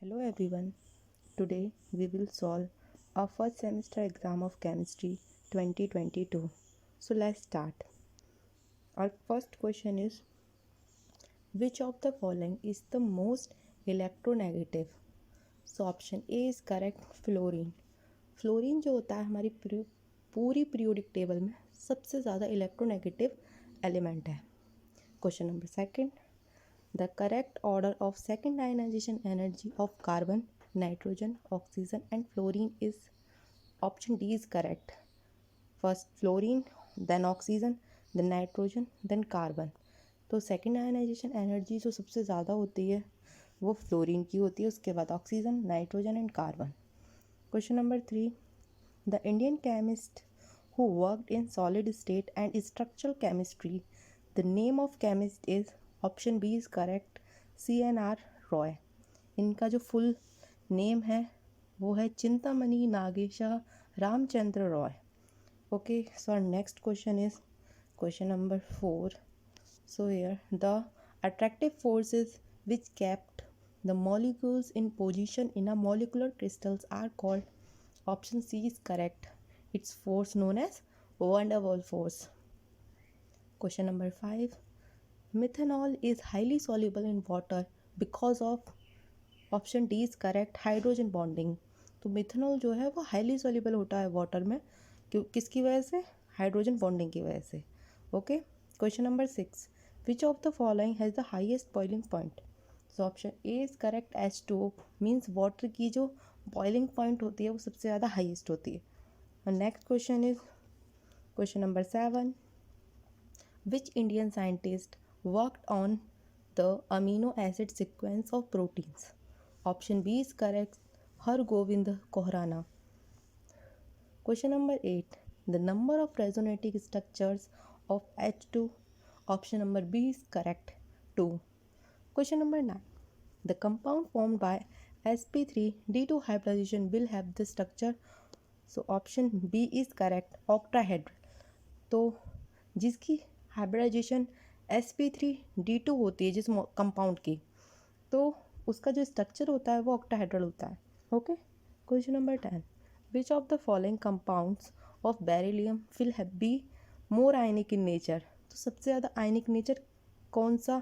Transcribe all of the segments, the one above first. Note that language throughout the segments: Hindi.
Hello everyone. Today we will solve our first semester exam of chemistry 2022. So let's start. Our first question is, which of the following is the most electronegative? So option A is correct, fluorine. Fluorine जो होता है हमारी पूरी पीरियोडिक टेबल में सबसे ज़्यादा इलेक्ट्रोनेगेटिव एलिमेंट है. Question number second, the correct order of second ionization energy of carbon, nitrogen, oxygen and fluorine is option D is correct. First fluorine, then oxygen, then nitrogen, then carbon. तो सेकेंड आयनाइजेशन एनर्जी जो सबसे ज़्यादा होती है वो फ्लोरीन की होती है, उसके बाद oxygen, nitrogen and carbon. Question number 3, the Indian chemist who worked in solid state and structural chemistry, the name of chemist is option B is correct, CNR Roy. इनका जो फुल नेम है वो है Chintamani Nagesa Ramachandra Roy. Okay, so next question is question number 4. So here the attractive forces which kept the molecules in position in a molecular crystals are called, option C is correct, it's force known as van der Waals force. Question number 5, methanol is highly soluble in water because of, option D is correct, hydrogen bonding. तो मिथेनॉल जो है वो हाईली सॉल्युबल होता है वाटर में, क्यों, किसकी वजह से? हाइड्रोजन बॉन्डिंग की वजह से. Okay, question number 6, which of the following has the highest boiling point? So option A is correct, H2O means water की जो बॉइलिंग पॉइंट होती है वो सबसे ज़्यादा हाईएस्ट होती है. और next question is question number 7, which Indian scientist worked on the amino acid sequence of proteins? Option B is correct, Hargobind Kohrana. Question number 8, the number of resonating structures of H2, option number B is correct, 2. Question number 9, the compound formed by sp3 d2 hybridization will have the structure, so option B is correct, octahedral. तो जिसकी हाइब्रिडाइजेशन sp3d2 होती है जिस कंपाउंड की, तो उसका जो स्ट्रक्चर होता है वो ऑक्टाहेड्रल होता है. Okay, question number 10, which of the following compounds of beryllium will have be more ionic in nature? तो सबसे ज़्यादा आयनिक नेचर कौन सा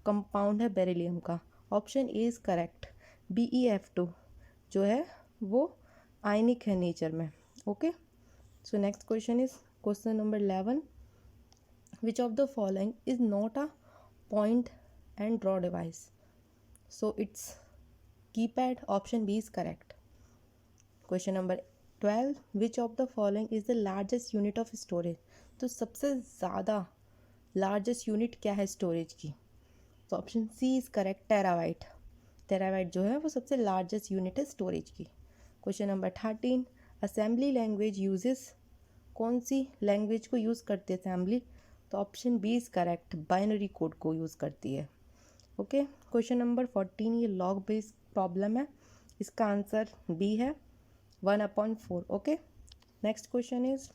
कंपाउंड है बेरिलियम का? Option A is correct, BeF2 जो है वो आयनिक है नेचर में. Okay, so next question is question number 11, which of the following is not a point and draw device? So it's keypad, option B is correct. Question number 12, which of the following is the largest unit of storage? तो सबसे ज़्यादा लार्जेस्ट यूनिट क्या है स्टोरेज की? तो option C is correct, terabyte. Terabyte जो है वो सबसे लार्जेस्ट यूनिट है स्टोरेज की. Question number 13, assembly language uses, कौन सी लैंग्वेज को यूज़ करते हैं असेंबली? तो option B is correct, binary code को यूज़ करती है. ओके, क्वेश्चन नंबर 14, ये लॉग बेस्ड प्रॉब्लम है, इसका आंसर बी है 1/4. Okay, next question is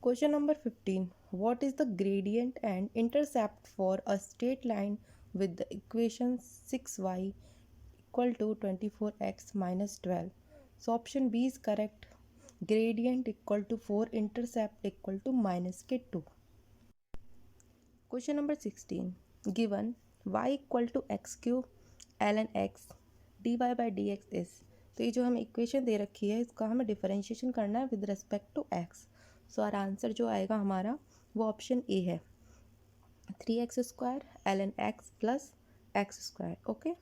question number 15, what is the gradient and intercept for a straight line with the equation 6y equal to 24x minus 12? So option B is correct, gradient equal to 4, intercept equal to minus के 2. Question number 16, given y equal to x cube ln x dy by dx is, तो ये जो हमें इक्वेशन दे रखी है इसका हमें डिफरेंशिएशन करना है with respect to x. So our answer जो आएगा हमारा वो ऑप्शन ए है, 3x² ln x plus x². Okay,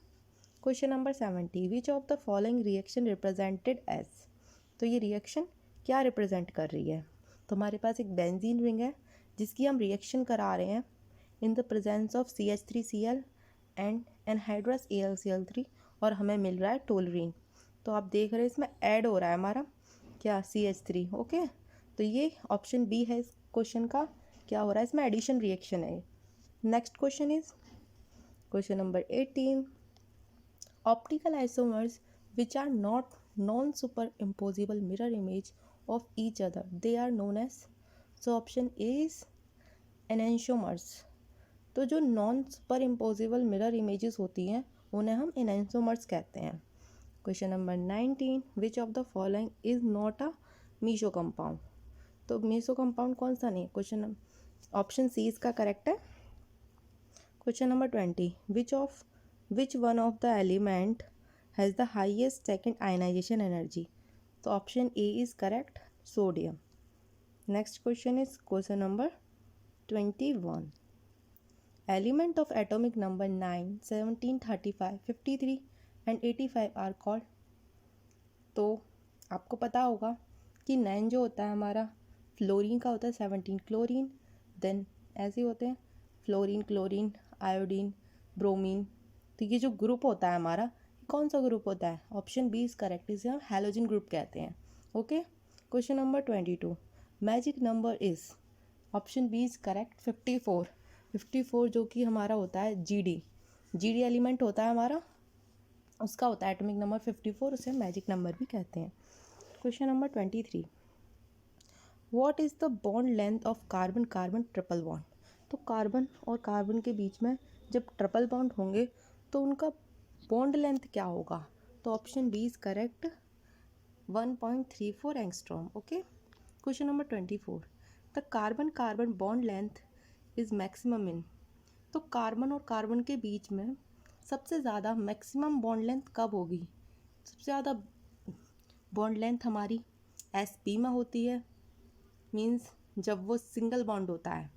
question number 70, which of the following reaction represented as? तो ये रिएक्शन क्या रिप्रेजेंट कर रही है? तो हमारे पास एक बेंजीन रिंग है जिसकी हम रिएक्शन करा रहे हैं in the presence of CH3Cl and anhydrous AlCl3 और हमें मिल रहा है टोलरीन. तो आप देख रहे हैं इसमें ऐड हो रहा है हमारा क्या, CH3. ओके, तो ये ऑप्शन बी है इस क्वेश्चन का, क्या हो रहा है इसमें, एडिशन रिएक्शन है. Next question is question number 18, optical isomers which are not non-superimposable mirror image of each other, they are known as? So option A is enantiomers. तो जो non superimposable mirror images होती हैं उन्हें हम एनेंसोमर्स कहते हैं। Question number 19, which of the following is not a meso compound? तो मीसो कंपाउंड कौन सा नहीं? क्वेश्चन ऑप्शन सी इसका करेक्ट है। Question number 20, which one of the element has the highest second ionisation energy? तो option A is correct, sodium. Next question is question number 21, element of atomic number 9, 17, 35, 53 and 85 are called? तो आपको पता होगा कि 9 जो होता है हमारा फ्लोरीन का होता है, 17 क्लोरीन, देन ऐसे होते हैं फ्लोरीन, क्लोरीन, आयोडीन, ब्रोमीन। तो ये जो ग्रुप होता है हमारा, कौन सा ग्रुप होता है? ऑप्शन बी इज करेक्ट, इसे हम हैलोजन ग्रुप कहते हैं। Okay. Question number 22, magic number is? Option B is correct, 54। 54 जो कि हमारा होता है जीडी एलिमेंट होता है हमारा, उसका होता है एटॉमिक नंबर 54, उसे मैजिक नंबर भी कहते हैं। Question number 23, what is the bond length of carbon carbon triple bond? तो कार्बन और कार्बन के बीच में जब ट्रिपल बॉन्ड होंगे तो उनका बॉन्ड लेंथ क्या होगा? तो option B is correct, 1.34 angstrom. Okay. Question number 24, the carbon carbon bond length is maximum in? तो कार्बन और कार्बन के बीच में सबसे ज़्यादा मैक्सिमम बॉन्ड लेंथ कब होगी? सबसे ज़्यादा बॉन्ड लेंथ हमारी sp में होती है, मीन्स जब वो सिंगल बॉन्ड होता है,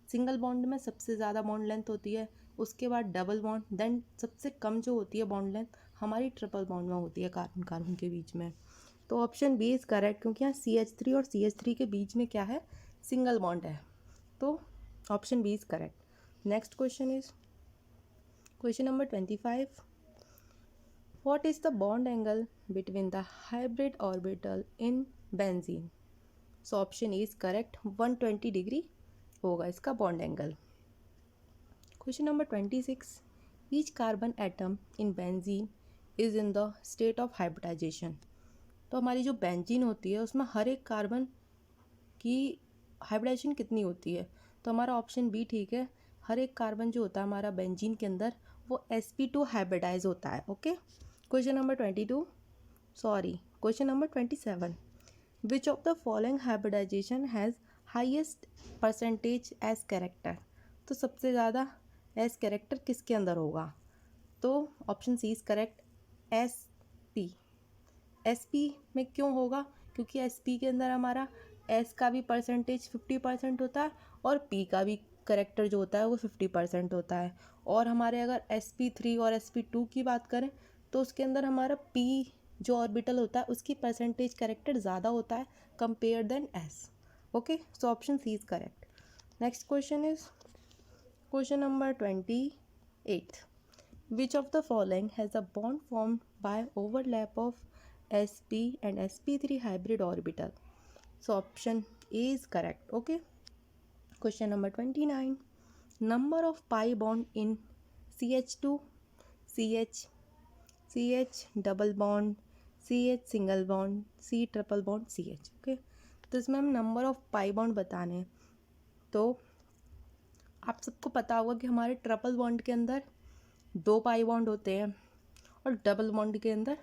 सिंगल बॉन्ड में सबसे ज़्यादा बॉन्ड लेंथ होती है, उसके बाद डबल बॉन्ड, देन सबसे कम जो होती है बॉन्ड लेंथ हमारी ट्रिपल बॉन्ड में होती है कार्बन कार्बन के बीच में। तो ऑप्शन बी इज करेक्ट, क्योंकि यहाँ CH3 और CH3 के बीच में क्या है? सिंगल बॉन्ड है। तो option B is correct. Next question is question number 25, what is the bond angle between the hybrid orbital in benzene? So option A is correct, 120 degree होगा इसका bond angle. Question number 26, each carbon atom in benzene is in the state of hybridization? तो हमारी जो बेंजीन होती है उसमें हर एक कार्बन की हाइब्रिडाइजेशन कितनी होती है? तो हमारा ऑप्शन बी ठीक है, हर एक कार्बन जो होता है हमारा बेंजीन के अंदर वो sp2 हाइब्रिडाइज होता है। Okay. Question number 27, which of the following hybridisation has highest percentage S character? तो सबसे ज़्यादा एस कैरेक्टर किसके अंदर होगा? तो option C is correct, SP में क्यों होगा? क्योंकि एसपी के अंदर हमारा एस का भी परसेंटेज 50% होता है और पी का भी करेक्टर जो होता है वो 50% होता है। और हमारे अगर sp3 और sp2 की बात करें तो उसके अंदर हमारा p जो ऑर्बिटल होता है उसकी परसेंटेज करेक्टर ज़्यादा होता है compare than s। Okay, so option C is correct. Next question is question number 28, which of the following has a bond formed by overlap of sp and sp3 hybrid orbital? So option A is correct. Okay. Question number 29, number of pi bond in CH2, CH, CH double bond, CH single bond, C triple bond, CH. Okay. तो इसमें हम नंबर ऑफ पाई बॉन्ड बताने हैं। तो आप सबको पता होगा कि हमारे ट्रिपल बॉन्ड के अंदर 2 पाई बॉन्ड होते हैं और डबल बॉन्ड के अंदर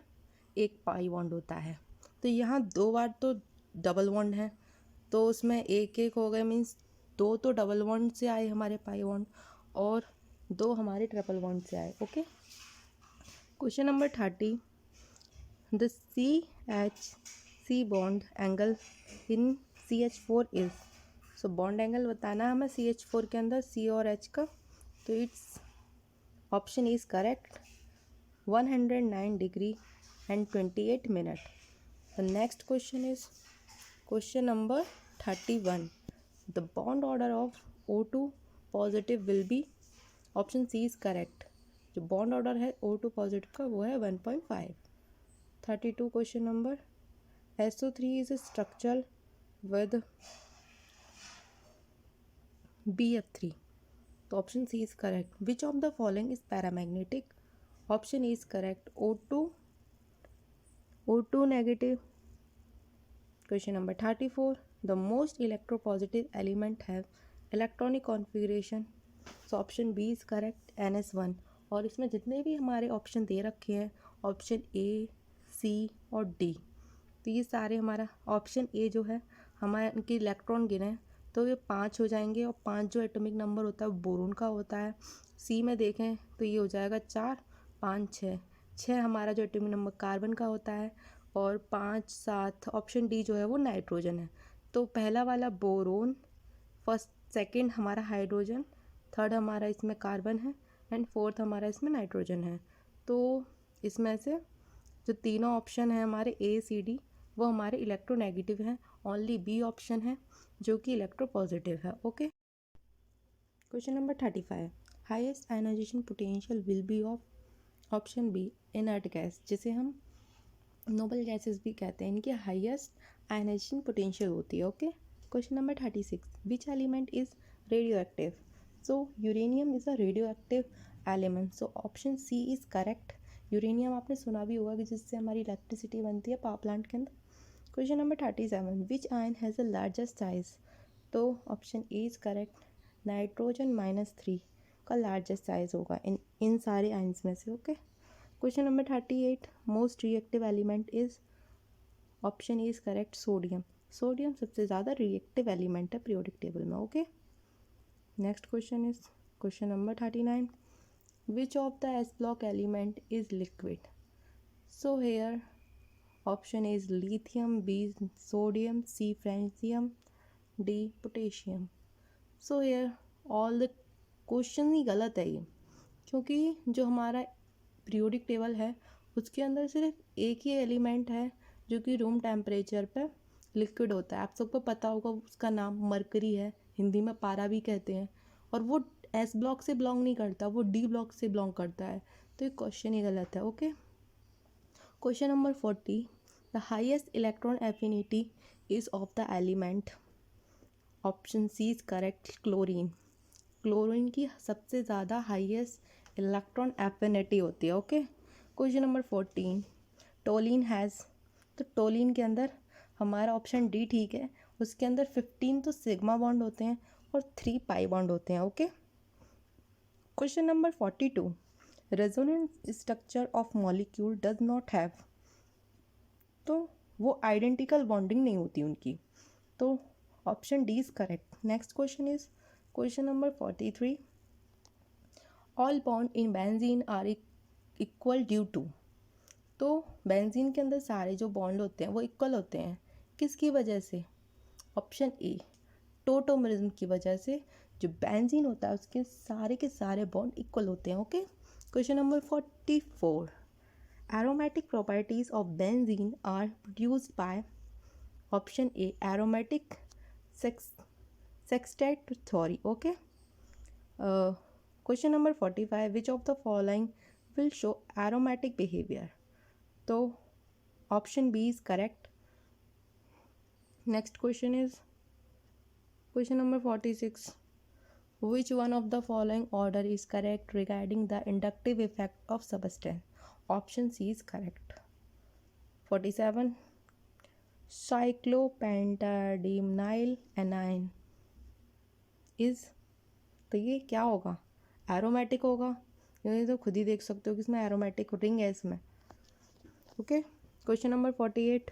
1 पाई बॉन्ड होता है। तो यहाँ 2 बार तो डबल बॉन्ड है तो उसमें एक एक हो गए, मीन्स 2 तो डबल बॉन्ड से आए हमारे पाई बॉन्ड और 2 हमारे ट्रिपल बॉन्ड से आए। Okay. Question number 30, the CH-C bond angle in CH4 is? So bond angle बताना है हमें CH4 के अंदर C और H का। तो it's option is correct, 109 degree and 28 minutes. The next question is question number 31. The bond order of O2 positive will be? Option C is correct, जो बॉन्ड ऑर्डर है O2 पॉजिटिव का वो है 1.5। 32 question number, SO3 is structure with BF3? तो option C is correct. Which of the following is paramagnetic? Option is correct, O2 negative. Question number 34, the most electropositive element have electronic configuration? So option B is correct, NS1. और इसमें जितने भी हमारे ऑप्शन दे रखे हैं, ऑप्शन ए, सी और डी, तो ये सारे हमारा ऑप्शन ए जो है हमारे उनके इलेक्ट्रॉन गिने तो ये 5 हो जाएंगे, और 5 जो एटॉमिक नंबर होता है वो बोरोन का होता है। सी में देखें तो ये हो जाएगा 4, 5, 6, 6 हमारा जो एटॉमिक नंबर कार्बन का होता है, और 5, 7 ऑप्शन डी जो है वो नाइट्रोजन है। तो पहला वाला बोरोन, फर्स्ट सेकंड हमारा हाइड्रोजन, थर्ड हमारा इसमें कार्बन है, एंड फोर्थ हमारा इसमें नाइट्रोजन है। तो इसमें से जो तीनों ऑप्शन है हमारे ए, सी, डी, वो हमारे इलेक्ट्रोनेगेटिव हैं। ओनली बी ऑप्शन है जो कि इलेक्ट्रोपॉजिटिव है। Okay, question number 35, highest ionisation potential will be of option B inert gas, जिसे हम नोबल गैसेस भी कहते हैं, इनकी हाईएस्ट आयनाइजेशन पोटेंशियल होती है। Okay, question number 36, which element is radio active? So uranium is a radio active element, so option C is correct. Uranium आपने सुना भी होगा कि जिससे हमारी इलेक्ट्रिसिटी बनती है पावर प्लांट के अंदर। Question number 37, which ion has the largest size? तो option A is correct, nitrogen -3 का लार्जेस्ट साइज होगा इन सारे आयन्स में से। Okay, question number 38, most reactive element is, option A is correct, sodium. Sodium सबसे ज़्यादा रिएक्टिव एलिमेंट है पीरियोडिक टेबल में। Okay, next question is question number 39, which of the S block element is liquid? So here option A is lithium, B sodium, C francium, D potassium. So here all the question ही गलत है ये, क्योंकि जो हमारा पीरियोडिक टेबल है उसके अंदर सिर्फ एक ही एलिमेंट है जो कि रूम टेम्परेचर पे लिक्विड होता है। आप सबको पता होगा उसका नाम मरकरी है, हिंदी में पारा भी कहते हैं, और वो एस ब्लॉक से बिलोंग नहीं करता, वो डी ब्लॉक से बिलोंग करता है। तो ये क्वेश्चन ही गलत है। Okay, question number 40, the highest electron affinity is of the element, option C is correct, chlorine. Chlorine की सबसे ज़्यादा हाईएस्ट इलेक्ट्रॉन एफिनिटी होती है। Okay, question number 14, toluene has, तो टोलिन के अंदर हमारा ऑप्शन डी ठीक है, उसके अंदर 15 तो सिग्मा बॉन्ड होते हैं और 3 पाई बॉन्ड होते हैं। Okay, question number 42, resonance structure of molecule does not have, तो वो आइडेंटिकल बॉन्डिंग नहीं होती उनकी, तो option D is correct. Next question is question number 43, all bond in benzene are equal due to, तो बेंजीन के अंदर सारे जो बॉन्ड होते हैं वो इक्वल होते हैं, किसकी वजह से? ऑप्शन ए, टोटोमरिज्म की वजह से। जो बेंजीन होता है उसके के सारे बॉन्ड इक्वल होते हैं। Okay, question number 44, aromatic properties of benzene are produced by, option A aromatic sextet theory. Okay, question number 45, which of the following will show aromatic behaviour? तो option B is correct. Next question is question number 46, which one of the following order is correct regarding the inductive effect of substance? Option C is correct. 47, cyclopentadienyl anion is, तो ये क्या होगा? एरोमेटिक होगा, ये तो खुद ही देख सकते हो कि इसमें एरोमेटिक रिंग है इसमें। Okay, question number 48,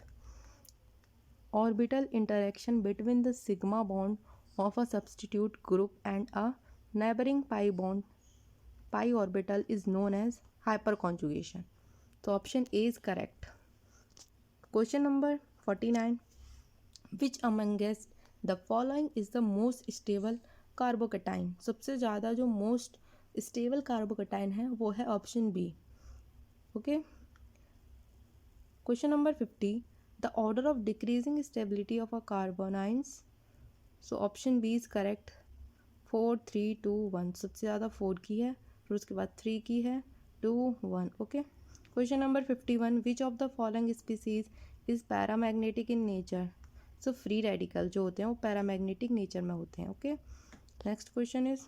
orbital interaction between the sigma bond of a substitute group and a neighbouring pi bond pi orbital is known as hyperconjugation, तो option A is correct. Question number 49, which amongst the following is the most stable carbocation? सबसे ज़्यादा जो मोस्ट स्टेबल कार्बोकेटाइन है वो है option B. Okay, question number 50, the order of decreasing stability of a कार्बोनाइंस? So option B is correct, 4, 3, 2, 1, सबसे ज़्यादा 4 की है, फिर उसके बाद 3 की है, 2, 1। Okay, question number 51, which of the following species is paramagnetic in nature? So free radical जो होते हैं वो पैरामैग्नेटिक नेचर में होते हैं। Okay, next question is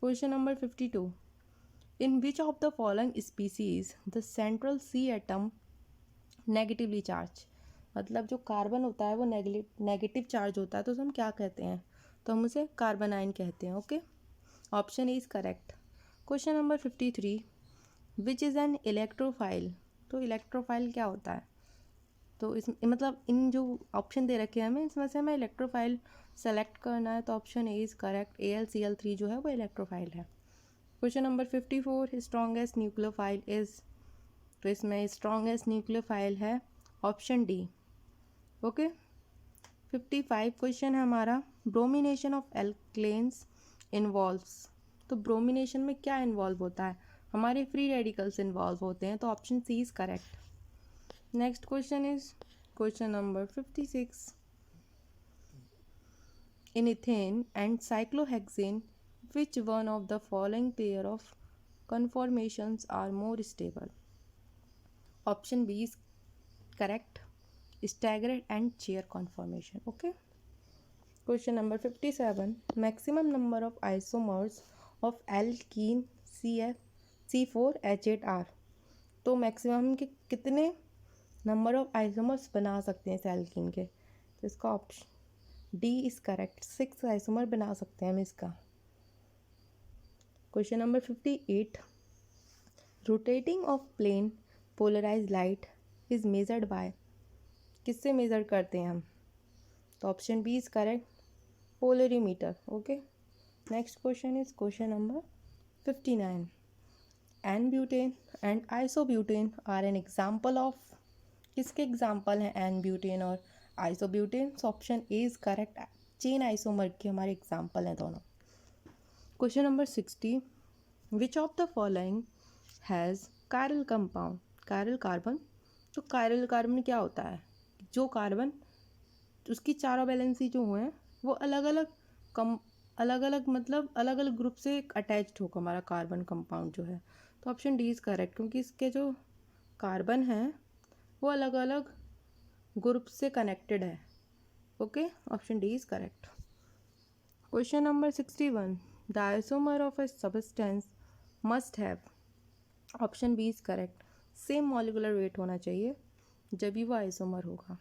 question number 52, in which of the following species the central C atom negatively charge? मतलब जो कार्बन होता है वो नेगेटिव चार्ज होता है, तो हम क्या कहते हैं? तो हम उसे कार्बनाइन कहते हैं। Okay, option A is correct, question number 53, which is an electrophile. तो इलेक्ट्रोफाइल क्या होता है? तो इस मतलब इन जो ऑप्शन दे रखे हैं हमें, इसमें से हमें इलेक्ट्रोफाइल सेलेक्ट करना है, तो option A is correct. AlCl3 जो है वो इलेक्ट्रोफाइल है। Question number 54, strongest nucleophile is. तो इसमें स्ट्रॉन्गेस्ट न्यूक्लियोफाइल है ऑप्शन डी। ओके। 55 क्वेश्चन है हमारा, ब्रोमिनेशन ऑफ एल्केन्स इन्वॉल्व्स। तो ब्रोमिनेशन में क्या इन्वॉल्व होता है? हमारे फ्री रेडिकल्स इन्वॉल्व होते हैं, तो option C is correct. Next question is question number 56, in ethane and cyclohexane, which one of the following pair of conformations are more stable? Option B is correct, staggered and chair conformation. Okay. Question number 57, maximum number of isomers of alkene C4H8R। तो मैक्सिमम के कितने नंबर ऑफ आइसोमर्स बना सकते हैं इस एल्कीन के? तो इसका option D is correct, 6 isomer बना सकते हैं हम इसका। Question number 58, rotating of plane polarise light is measured by. किससे मेजर करते हैं हम? तो option B is correct, polarimeter. Okay. Next question is question number 59, N-butane and isobutane are an example of। किसके एग्जाम्पल हैं N-butane और isobutane? Option A is correct, chain isomer के हमारे एग्जाम्पल हैं दोनों। Question number 60, which of the following has chiral compound. Chiral carbon. तो कायरल कार्बन क्या होता है? जो कार्बन उसकी चारों वैलेंसी जो हैं वो अलग अलग मतलब अलग अलग ग्रुप से अटैच्ड होगा हमारा कार्बन कंपाउंड जो है। तो ऑप्शन डी इज़ करेक्ट, क्योंकि इसके जो कार्बन हैं वो अलग अलग ग्रुप से कनेक्टेड है। Okay, option D is correct. Question number 61, the isomer of a substance must have. Option B is correct, same molecular weight होना चाहिए जब भी वो आइसोमर होगा।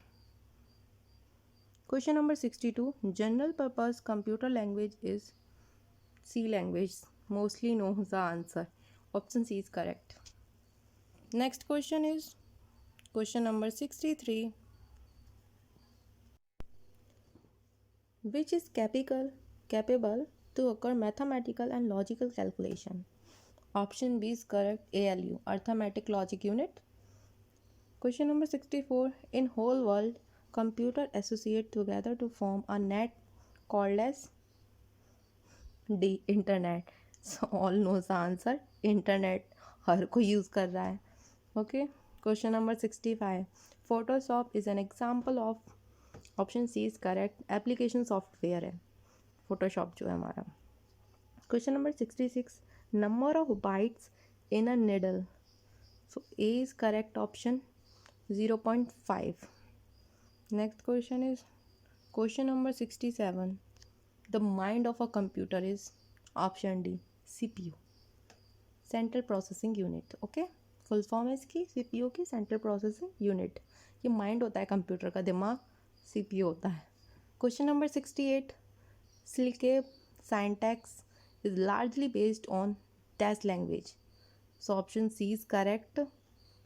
Question number 62, general purpose computer language is C language, mostly know the answer. Option C is correct. Next question is question number 63, which is capable to occur mathematical and logical calculation। Option B is correct, ALU, arithmetic logic unit। Question number 64, in whole world computer associate together to form a net called as D, internet। So all knows the answer, internet हर कोई यूज़ कर रहा है। Okay, question number 65, Photoshop is an example of। Option C is correct, application software है फोटोशॉप जो है हमारा। Question number 66, number of bytes in a nibble. So A is correct, option 0.5। Next question is question number 67, the mind of a computer is. Option D, CPU, central processing unit. Okay, full form है इसकी CPU की, सेंट्रल प्रोसेसिंग यूनिट। ये माइंड होता है कंप्यूटर का, दिमाग CPU होता है। Question number 68, Silke syntax is largely based on dash language। So option C is correct,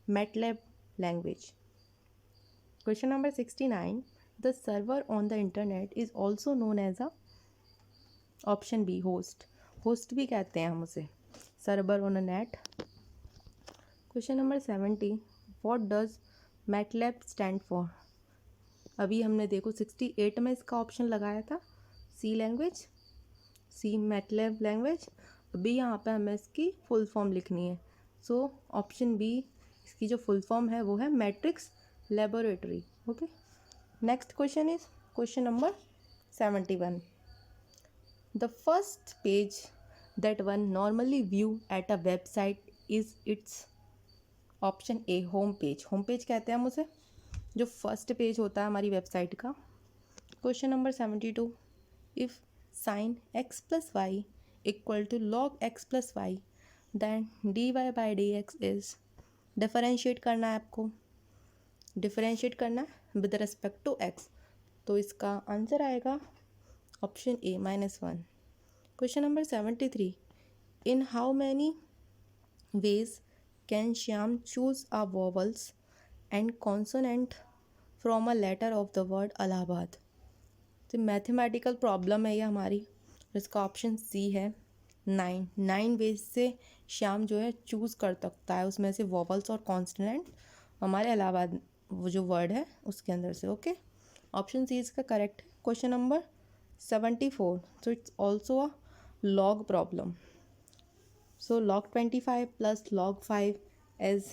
MATLAB language। Question number 69, the server on the internet is also known as a। option B, host। host भी कहते हैं हम उसे, server on a net। Question number 70, what does MATLAB stand for। अभी हमने देखो 68 में इसका ऑप्शन लगाया था सी लैंग्वेज, सी मैटलैब लैंग्वेज। अभी यहाँ पे हमें इसकी फुल फॉर्म लिखनी है। सो ऑप्शन बी, इसकी जो फुल फॉर्म है वो है matrix laboratory. Okay, next question is question number 71, the first page that one normally view at a website is it's. Option A, home page. Home page कहते हैं हम उसे, जो फर्स्ट पेज होता है हमारी वेबसाइट का। Question number 72, if sine x plus y equal to log x plus y then dy/dx is. Differentiate करना है आपको, डिफरेंशिएट करना है विद रिस्पेक्ट टू x। तो इसका आंसर आएगा option A, -1। Question number 73, In how many ways can Shyam choose a vowels and consonant from a letter of the word Allahabad? तो मैथमेटिकल प्रॉब्लम है ये हमारी। इसका ऑप्शन सी है 9 वेज से श्याम जो है चूज़ कर सकता है उसमें से वॉवल्स और कॉन्सोनेंट हमारे इलाहाबाद वो जो वर्ड है उसके अंदर से। ओके, ऑप्शन सी इसका करेक्ट है। Question number 74, so it's also a log problem. So log 25 plus log 5 as,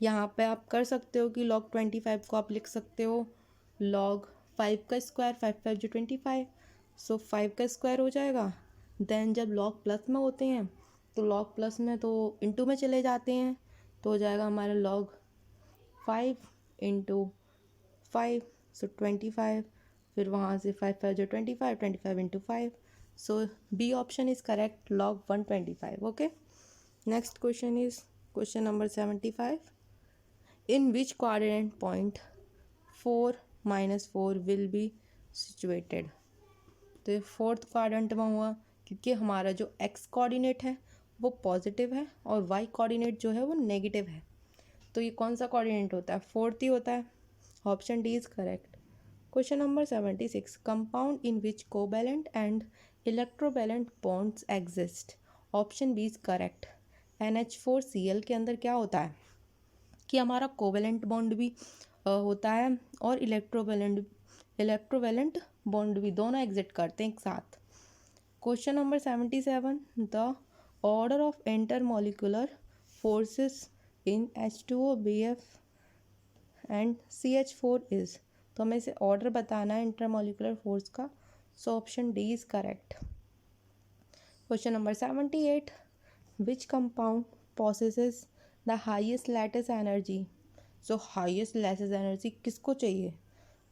यहाँ पे आप कर सकते हो कि log 25 को आप लिख सकते हो log 5 का स्क्वायर, 5 5 जो 25, सो 5 का स्क्वायर हो जाएगा। देन जब log प्लस में होते हैं तो log प्लस में तो इंटू में चले जाते हैं, तो हो जाएगा हमारा log 5 इंटू 5, सो 25, फिर वहाँ से 5 5 जो 25, 25 into 5, so B option is correct, log 125। Okay, next question is question number 75। In which coordinate point 4 minus 4 will be situated? तो ये फोर्थ क्वाड्रेंट में हुआ क्योंकि हमारा जो एक्स कोऑर्डिनेट है वो पॉजिटिव है और वाई कोऑर्डिनेट जो है वो नेगेटिव है, तो ये कौन सा कोऑर्डिनेट होता है? फोर्थ ही होता है। Option D is correct. Question number 76, compound in which covalent and electrovalent bonds exist. Option B is correct. NH4Cl के अंदर क्या होता है कि हमारा कोवेलेंट बॉन्ड भी होता है और इलेक्ट्रोवेलेंट बॉन्ड भी, दोनों एग्जिट करते हैं एक साथ। Question number 77, the order of intermolecular forces in H2O BF and CH4 is. तो हमें इसे ऑर्डर बताना है इंटरमोलिकुलर फोर्स का, सो option D is correct. Question number 78, which compound possesses the highest lattice energy. So highest lattice energy किसको चाहिए?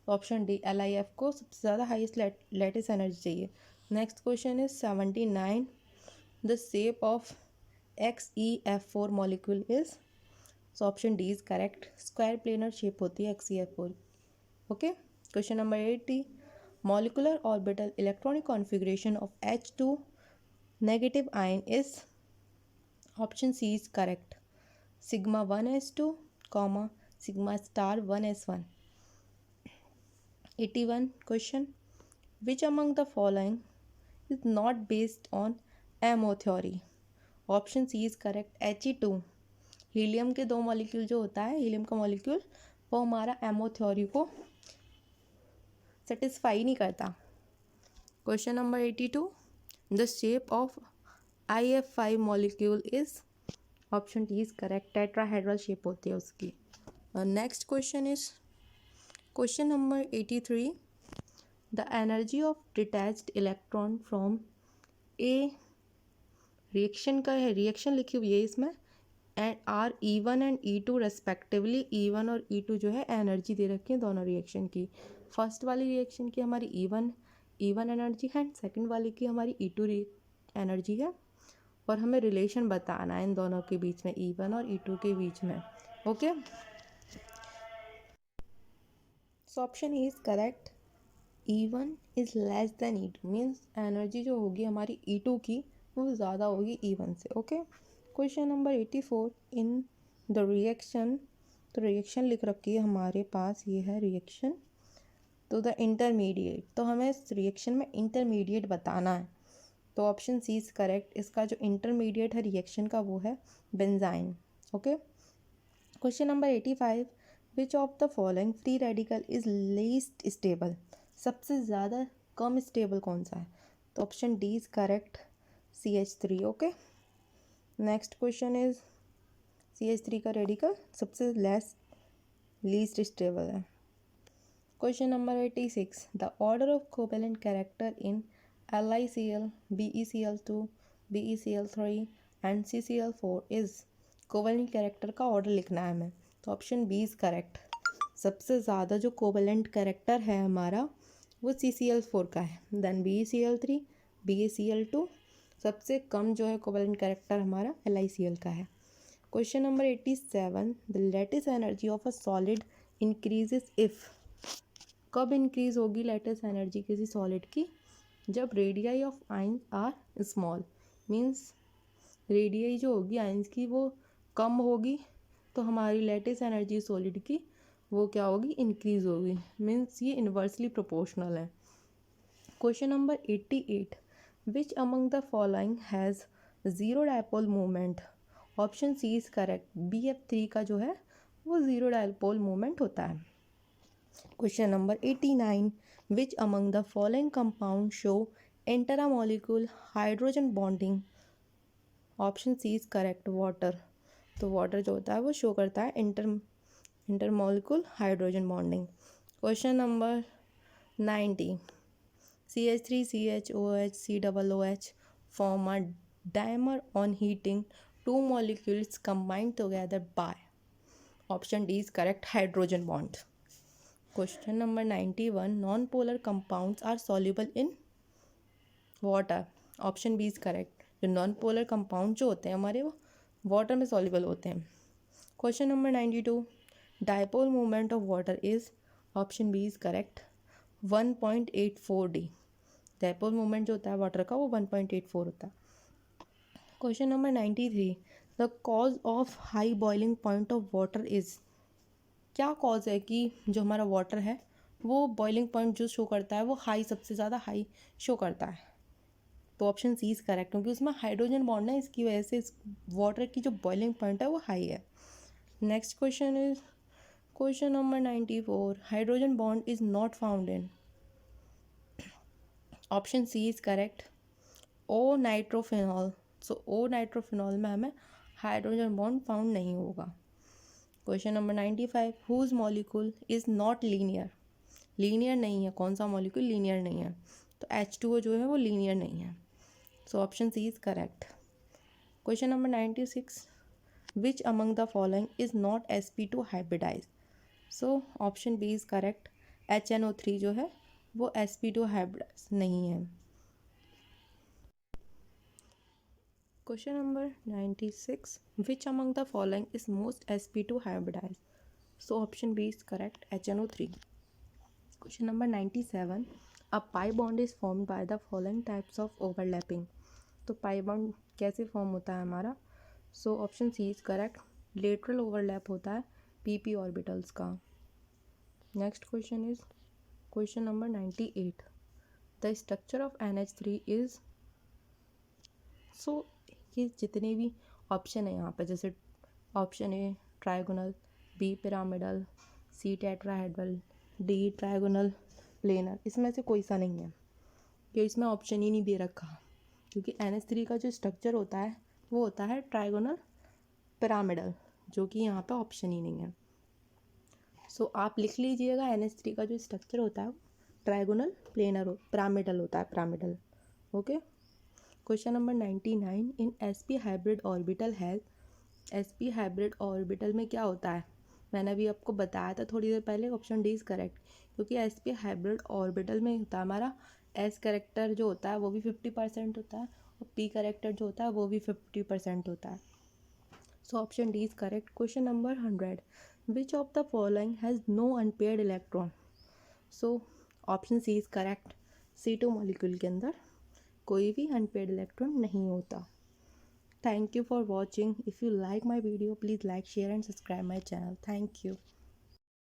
ऑप्शन डी LIF को सबसे ज़्यादा हाईएस्ट लैटिस एनर्जी चाहिए। Next question is 79, the shape of XeF4 molecule is. So option D is correct, square planar shape होती है XeF4। Okay, question number 80, molecular orbital electronic configuration of H2 negative ion is. Option C is correct, sigma 1s2, sigma star 1s1। 81 question, which among the following is not based on MO theory? Option C is correct, He2। Helium के दो मॉलिक्यूल जो होता है, हीलियम का मॉलिक्यूल, वो हमारा MO थ्योरी को सेटिस्फाई नहीं करता। Question number 82, the shape of IF5 molecule is. Option D is correct, tetrahedral shape होती है उसकी। Next question is question number 83, the energy of detached electron from A, reaction का है, रिएक्शन लिखी हुई है इसमें, and are E1 and E2 respectively. E1 और E2 जो है एनर्जी दे रखी है दोनों रिएक्शन की। फर्स्ट वाली रिएक्शन की हमारी E1 एनर्जी है, सेकंड वाली की हमारी E2 एनर्जी है, और हमें रिलेशन बताना है इन दोनों के बीच में, E1 और E2 के बीच में। Okay, so option is correct, E1 is less than E2, means energy जो होगी हमारी E2 की वो ज़्यादा होगी E1 से। Okay, question number 84, in the reaction, तो रिएक्शन लिख रखी है हमारे पास, ये है रिएक्शन, तो द इंटरमीडिएट, तो हमें इस रिएक्शन में इंटरमीडिएट बताना है, तो ऑप्शन सी इज करेक्ट। इसका जो इंटरमीडिएट है रिएक्शन का वो है benzene. Okay, question number 85, which of the following free radical is least stable. सबसे ज़्यादा कम स्टेबल कौन सा है? तो option D is correct, CH3। Okay, next question is CH3 का रेडिकल सबसे लीस्ट स्टेबल है। Question number 86, the order of covalent character in LiCl, BeCl2, BeCl3 and CCl4 is. Covalent character का ऑर्डर लिखना है हमें, तो ऑप्शन बी इज करेक्ट। सबसे ज़्यादा जो कोवेलेंट कैरेक्टर है हमारा वो CCl4 का है, देन BeCl3, BaCl2, सबसे कम जो है कोवेलेंट कैरेक्टर हमारा LiCl का है। Question number 87, the lattice energy of a solid increases if. कब इंक्रीज होगी लेटिस एनर्जी किसी सॉलिड की? जब radii of ion are small, means radius जो होगी आयंस की वो कम होगी, तो हमारी लेटिस एनर्जी सॉलिड की वो क्या होगी, इंक्रीज होगी। मीन्स ये इन्वर्सली प्रोपोर्शनल है। Question number 88, which among the following has zero dipole movement? Option C is correct, BF3 का जो है वो ज़ीरो डायपोल मूवमेंट होता है। Question number 89, which among the following compound show intramolecular hydrogen bonding? Option C is correct, water. तो वाटर जो होता है वो शो करता है intermolecular hydrogen bonding. Question number 90, CH3CHOH COOH form a dimer on heating, two molecules combined together by? Option D is correct, hydrogen bond. Question number 91, non-polar compounds are soluble in water. Option B is correct. जो नॉन पोलर कंपाउंड जो होते हैं हमारे वो वाटर में सॉल्युबल होते हैं। Question number 92, dipole movement of water is? Option B is correct, 1.84 D। Dipole movement जो होता है वाटर का वो 1.84 होता है। Question number 93, the cause of high boiling point of water is? क्या कॉज है कि जो हमारा वाटर है वो बॉइलिंग पॉइंट जो शो करता है वो हाई, सबसे ज़्यादा हाई शो करता है? तो ऑप्शन सी इज करेक्ट, क्योंकि उसमें हाइड्रोजन बॉन्ड है, इसकी वजह से इस वाटर की जो बॉइलिंग पॉइंट है वो हाई है। Next question is question number 94, hydrogen bond is not found in? Option C is correct, O nitrophenol. So O nitrophenol में हमें हाइड्रोजन बॉन्ड फाउंड नहीं होगा। Question number 95, whose molecule is not linear? Linear नहीं है, कौन सा मॉलिक्यूल लीनियर नहीं है? तो H2O जो है वो लीनियर नहीं है। So option C is correct. Question number 96, which among the following is not sp2 hybridise? So option B is correct, HNO3 जो है वो sp2 हाइब्रिडाइज नहीं है। Question number 96, which among the following is most sp2 hybridise? So option B is correct, HNO3। Question number 97, a pi bond is formed by the following types of overlapping? तो पाई बॉन्ड कैसे फॉर्म होता है हमारा? So option C is correct, lateral overlap होता है pp ऑर्बिटल्स का। Next question is question number 98, the structure of NH3 is? So ये जितने भी ऑप्शन है यहाँ पे, जैसे option A trigonal, B pyramidal, C tetrahedral, D trigonal planar, इसमें से कोई सा नहीं है, कि इसमें ऑप्शन ही नहीं दे रखा, क्योंकि NH3 का जो स्ट्रक्चर होता है वो होता है ट्राइगोनल पिरामिडल, जो कि यहाँ पे ऑप्शन ही नहीं है। सो आप लिख लीजिएगा, NH3 का जो स्ट्रक्चर होता है वो ट्राइगोनल प्लेनर पिरामिडल होता है, pyramidal. Okay. Question number 99, in sp hybrid orbital has? sp hybrid orbital में क्या होता है? मैंने अभी आपको बताया था थोड़ी देर पहले, ऑप्शन डी इज़ करेक्ट, क्योंकि sp हाइब्रिड ऑर्बिटल में होता है हमारा s करेक्टर जो होता है वो भी 50% होता है, और p करेक्टर जो होता है वो भी 50% होता है। So option D is correct. Question number 100, which of the following has no unpaired electron? So option C is correct, C2 molecule के अंदर कोई भी अनपेयर्ड इलेक्ट्रॉन नहीं होता। Thank you for watching. If you like my video, please like, share and subscribe my channel. Thank you.